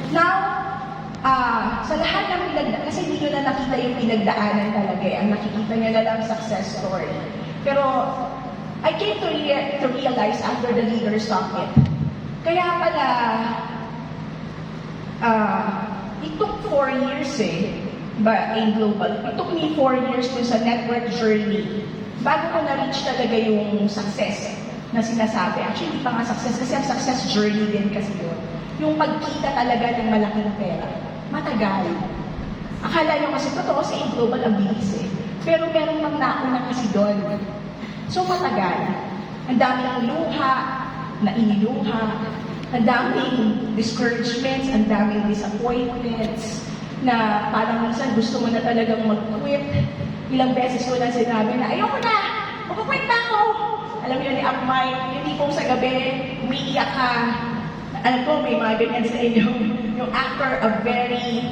Now, sa lahat ng kasi hindi nyo na nakita yung pinagdaanan talaga eh. Ang nakikita nyo na lang success story. Pero, I came to realize after the Leader Summit, kaya pala, it took 4 years in global. It took me 4 years dun sa network journey bago ko na-reach talaga yung success na sinasabi. Actually, hindi pa nga success kasi ang success journey din kasi yun. Yung magkita talaga ng malaking pera. Matagal. Akala nyo kasi totoo sa global ang bilis Pero meron mang nauna kasi doon. So matagal. Ang daming luha na iniluha. Ang daming discouragements, ang daming disappointments na parang minsan gusto mo na talagang mag-quit. Ilang beses ko na sinabi na, ayoko na! Mag-quit na ako! Alam niyo ni Akmay, yung tipong sa gabi, umiiyak ka. Alam ko, may mga ganyan sa inyo. Yung after a very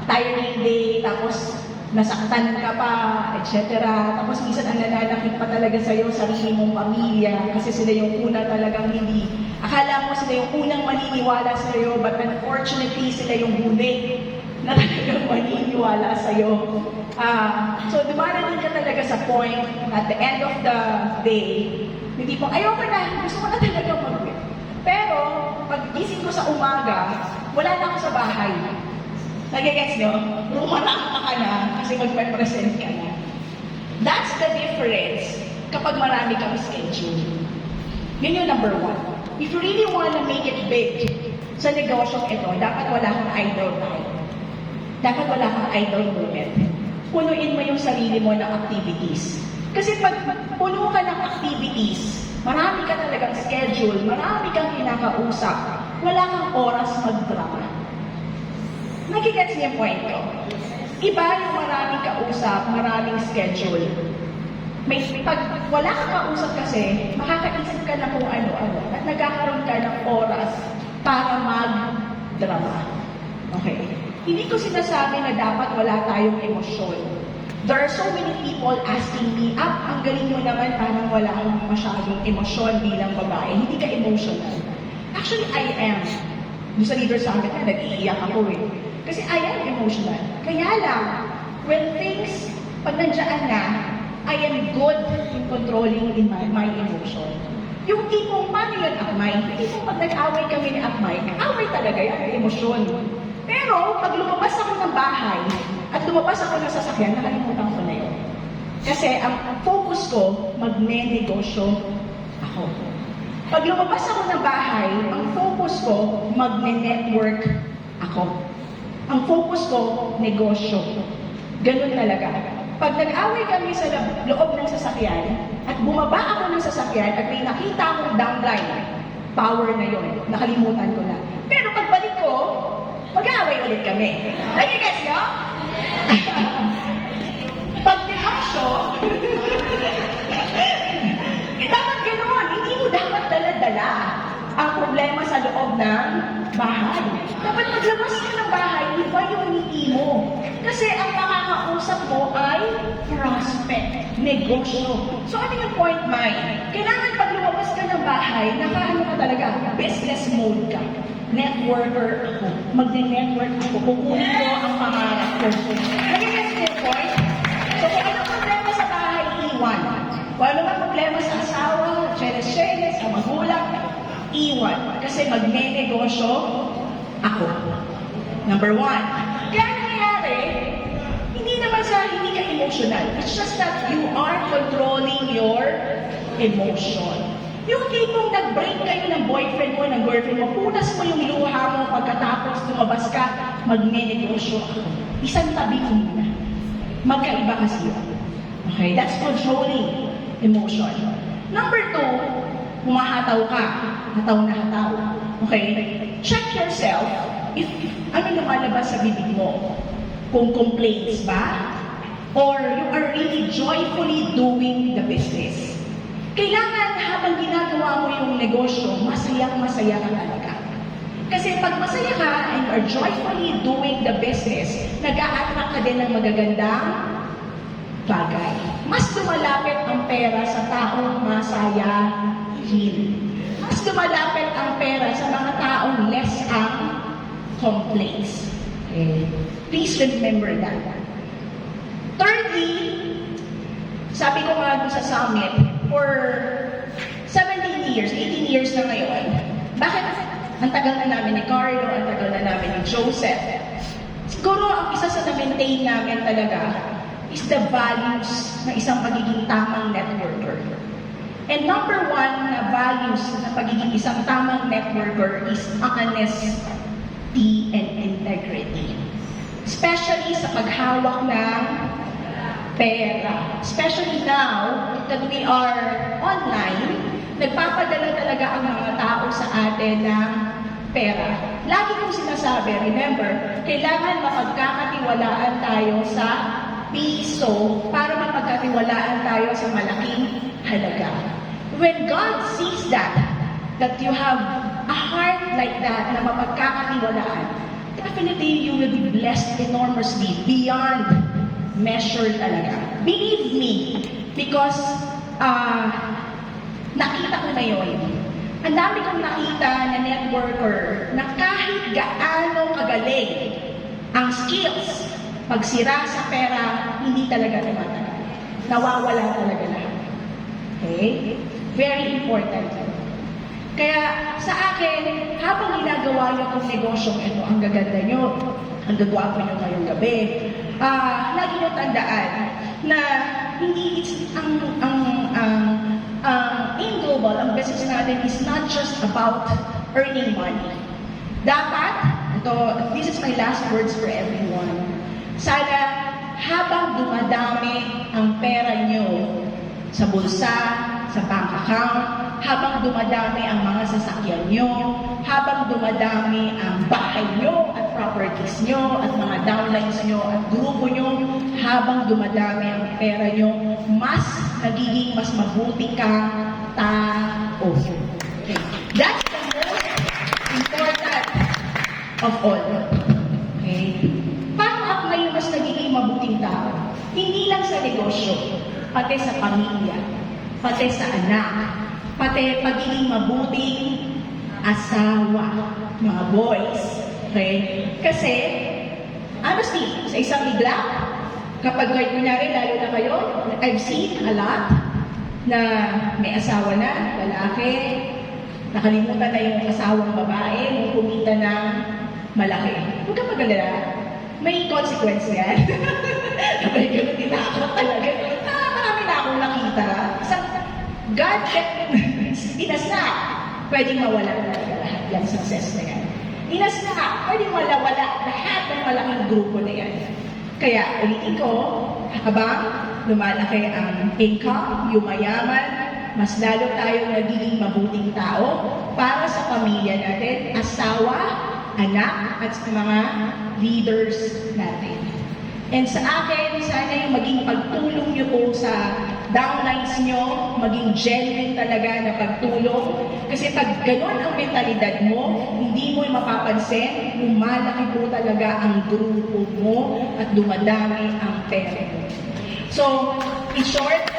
tiring day, tapos nasaktan ka pa, etc. Tapos minsan ang nananakit pa talaga sa'yo, sarili mong pamilya, kasi sila yung una talagang hindi. Akala mo sila yung unang maniniwala sa'yo, but unfortunately, sila yung huli na talagang maniniwala sa'yo. So, dumarating ka talaga sa point, at the end of the day, hindi po, ayoko na, gusto ko na talaga mag-quit. Pero, pag gising ko sa umaga, wala na ako sa bahay. Nagigets nyo? Rumalakta ka na kasi mag-represent ka na. That's the difference kapag marami kang schedule. Yun yung number 1. If you really want to make it big sa negosyong ito, dapat wala kang idle time. Dapat wala kang idle moment. Punuin mo yung sarili mo ng activities. Kasi pag puno ka ng activities, marami ka talagang schedule, marami kang kinakausap, wala kang oras mag-drama. Nagigets niya yung point ko. Iba yung maraming kausap, maraming schedule. Pag wala kang kausap kasi, makakaisip ka na kung ano-ano at nagkakaroon ka ng oras para mag-drama. Okay. Hindi ko sinasabi na dapat wala tayong emosyon. There are so many people asking me, ang galing mo naman, parang wala akong masyadong emosyon bilang babae. Hindi ka emotional. Actually, I am. Doon sa Leader Summit na nag-iiyak ako Kasi I am emotional. Kaya lang, when things, pag nandiyan na, I am good in controlling in my emotion. Yung tipong, paano yun, Akmay? Yung tipong pag nag-away kami ni Akmay, away talaga yan, emosyon. Pero, pag lumabas ako ng bahay, at lumabas ako ng sasakyan, nakalimutan ko na yun. Kasi, ang focus ko, magne-negosyo ako. Pag lumabas ako ng bahay, ang focus ko, magne-network ako. Ang focus ko, negosyo. Ganun talaga. Pag nag-away kami sa loob ng sasakyan, at bumaba ako ng sasakyan, at may nakita akong downline, power na yun. Nakalimutan ko na. Pero pagbalik ko, mag-away ulit kami. Nagigets nyo? Pag negosyo, dapat ganoon. Hindi mo dapat dala-dala ang problema sa loob ng bahay. Dapat maglabas ka ng bahay, iba yung ngiti mo. Kasi ang makakausap mo ay prospect, negosyo. So ano yung point, Mike? Kailangan pag lumabas ka ng bahay, nakaano ka talaga, business mode ka. Networker ako. Magne-network ako. Kukunin ko ang pangarap ko. Nagigets niyo yung point? So kung anong problema sa bahay, iwan. Kung ano man problema sa asawa, cheres-cheres, sa magulang, iwan. Kasi magne-negosyo ako. Number 1. Kaya nangyayari, hindi naman sa hindi ka emotional. It's just that you are controlling your emotion. Yung tipong nag-break kayo ng boyfriend mo, ng girlfriend mo, punas mo yung luha mo pagkatapos lumabas ka, magne-negosyo ako. Isang tabi mo muna. Magkaiba kasi yun. Okay? That's controlling emotion. Number 2, humahataw ka. Hataw na hataw. Okay? Check yourself if ano lumalabas sa bibig mo. Kung complaints ba? Or you are really joyfully doing the business. Kailangan habang ginagawa mo yung negosyo, masayang-masaya ka talaga. Kasi pag masaya ka and you are joyfully doing the business, nag-a-attract ka din ng magagandang bagay. Mas lumalapit ang pera sa taong masayahin. Mas lumalapit ang pera sa mga taong less complaints. Okay? Please remember that. Thirdly, sabi ko nga doon sa summit, for 17 years, 18 years na ngayon, bakit ang tagal na namin ni Carlo, ang tagal na namin ni Joseph? Siguro ang isa sa na-maintain namin talaga is the values ng isang pagiging tamang networker. And number one na values na pagiging isang tamang networker is honesty and integrity. Especially sa paghawak ng pera. Especially now that we are online, nagpapadala talaga ang mga tao sa atin ng pera. Lagi kong sinasabi, remember, kailangan mapagkakatiwalaan tayo sa piso para mapagkatiwalaan tayo sa malaking halaga. When God sees that you have a heart like that na mapagkakatiwalaan, definitely you will be blessed enormously beyond measure talaga. Believe me, because nakita ko na yun. Ang dami kong nakita na networker na kahit gaano kagaling ang skills, pagsira sa pera, hindi talaga tumatagal. Nawawala talaga lahat. Okay? Very important. Kaya sa akin, habang ginagawa niyo itong negosyong ito, ang gaganda niyo, ang gagwapo niyo ngayong gabi, lagi niyo tandaan na hindi in global, ang business natin is not just about earning money. Dapat, this is my last words for everyone. Sana habang dumadami ang pera niyo sa bulsa, sa bank account, habang dumadami ang mga sasakyan nyo, habang dumadami ang bahay nyo at properties nyo at mga downlines nyo at grupo nyo, habang dumadami ang pera nyo, mas nagiging mas mabuti kang tao. Okay. That's the most important of all. Okay? Paano ako ngayon mas nagiging mabuting tao? Hindi lang sa negosyo, pati sa pamilya, pati sa anak, pati pagiging mabuting asawa, mga boys. Okay? Kasi, honestly, sa isang iglap, kapag kunyari, lalo na kayo, I've seen a lot na may asawa na, lalaki, nakalimutan na yung asawang babae, yung kumita na malaki. Huwag ka magalala. May consequence yan. May ganun din ako talaga. Marami na akong nakita. God inasnak, pwedeng mawala talaga lahat yung success na yan. Inasnak, pwedeng mawala lahat ng malaking grupo na yan. Kaya ulitin ko, habang lumalaki ang income, yumayaman, mas lalo tayong nagiging mabuting tao para sa pamilya natin, asawa, anak, at sa mga leaders natin. And sa akin, sana yung maging pagtulong nyo po sa downlines nyo, maging genuine talaga na pagtulong. Kasi pag gano'n ang mentalidad mo, hindi mo mapapansin, lumalaki po talaga ang grupo mo at dumadami ang pera mo. So, in short,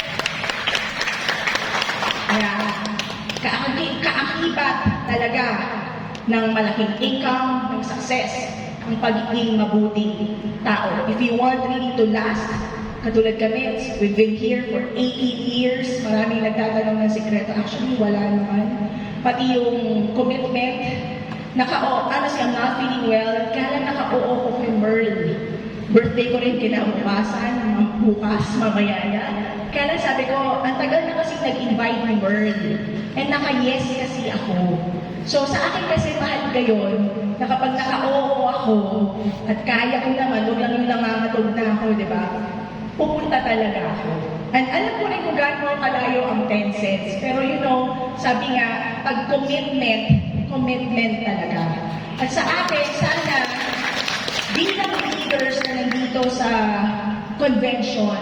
kaakibat talaga ng malaking income, ng success, ang pagiging mabuting tao. If you want really to last, katulad kami, we've been here for 18 years, maraming nagtatanong ng sikreto. Actually, wala naman. Pati yung commitment, honestly, I'm not feeling well, kaya naka-oo ko kay Merl. Birthday ko rin kinabukasan, bukas, mamaya na. Kaya lang sabi ko, ang tagal na kasi nag-invite ni Merl. And naka-yes kasi ako. So sa akin kasi mahal gayon, na kapag naka-oo ako, at kaya ko naman, huwag lang yung nangangatog na ako, di ba? Pupunta talaga ako. And alam ko rin kung gaano kalayo ang 10 cents. Pero sabi nga, pag commitment talaga. At sa akin, sana, bilang leaders na nandito sa convention,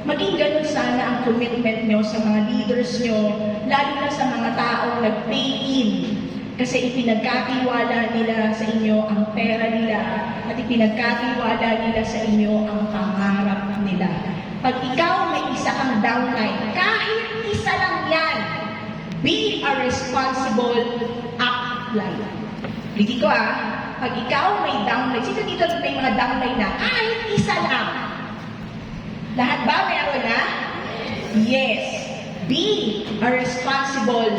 maging ganun sana ang commitment nyo sa mga leaders nyo, lalo na sa mga taong nag-pay in. Kasi ipinagkatiwala nila sa inyo ang pera nila at ipinagkatiwala nila sa inyo ang pangarap nila. Pag ikaw may isa kang downline, kahit isa lang yan, be a responsible upline. Hindi ko pag ikaw may downline, sino dito may mga downline na kahit isa lang? Lahat ba meron na? Yes. Be a responsible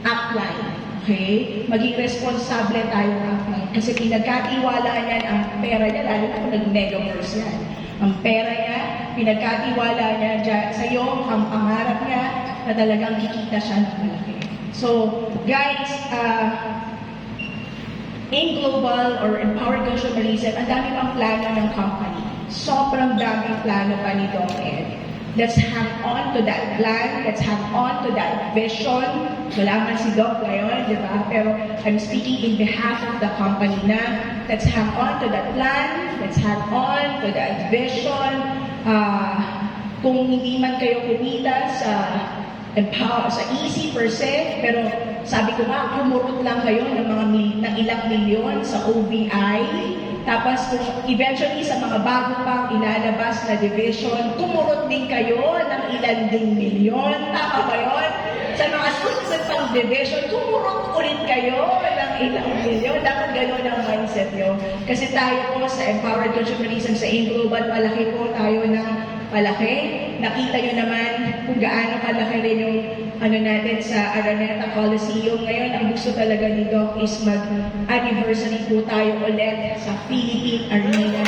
upline. Okay? Maging responsable tayo ng upline. Kasi pinagkatiwala niyan ang pera niya, lalo na kung nag-megaverse yan. Ang pera niya, pinagkatiwala niya dyan sa'yo, ang pangarap niya, na talagang kikita siya ng malaki. So, guys, in global or empowered consumerism, ang dami pang plano ng company. Sobrang daming plano pa ni Doc Ed. Let's hang on to that plan. Let's hang on to that vision. Wala man si Doc ngayon, di ba? Pero I'm speaking in behalf of the company na let's hang on to that plan. Let's hang on to that vision. Kung hindi man kayo kumita sa easy per se, pero sabi ko nga, kumurot lang kayo ng mga ng ilang milyon sa OBI. Tapos kung eventually sa mga bago pang ilalabas na division, kumurot din kayo ng ilan ding milyon. Tama ba yun? Sa mga susunod pang division, kumurot ulit kayo ng ilang milyon. Dapat gano'n ang mindset nyo. Kasi tayo po sa Empowered Consumerism sa In-Global, palaki po tayo ng palaki. Nakita nyo naman kung gaano kalaki rin yung natin sa Araneta Coliseum. Ngayon, ang gusto talaga ni Doc is mag-anniversary po tayo ulit sa Philippine Arena.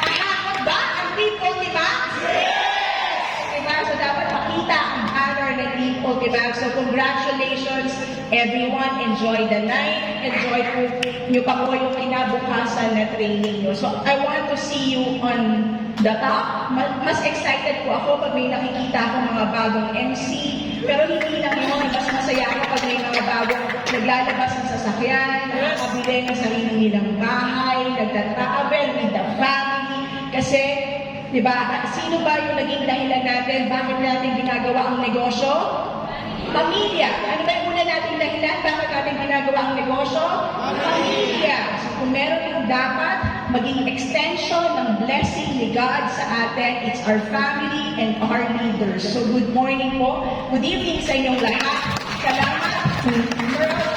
Ahakot ba ang Team Ultimax? Yes! Diba? So, dapat makita ang honor ng Team Ultimax. So, congratulations everyone. Enjoy the night. Enjoy po nyo pa po yung kinabukasan na training nyo. So, I want to see you on the top. Mas excited po ako pag may nakikita akong mga bagong MC. Pero hindi lang yun. Mas masaya ako pag may mga bagong naglalabas ng sasakyan, nakakabili ng sarili nilang bahay, nagtatravel with the family. Kasi, di ba, sino ba yung naging dahilan natin? Bakit natin ginagawa ang negosyo? Pamilya. Ano ba yung una nating dahilan? Bakit natin ginagawa ang negosyo? Pamilya. So, kung meron yung dapat, maging extension ng blessing ni God sa atin, it's our family and our leaders. So, good morning po. Good evening sa inyong lahat. Salamat.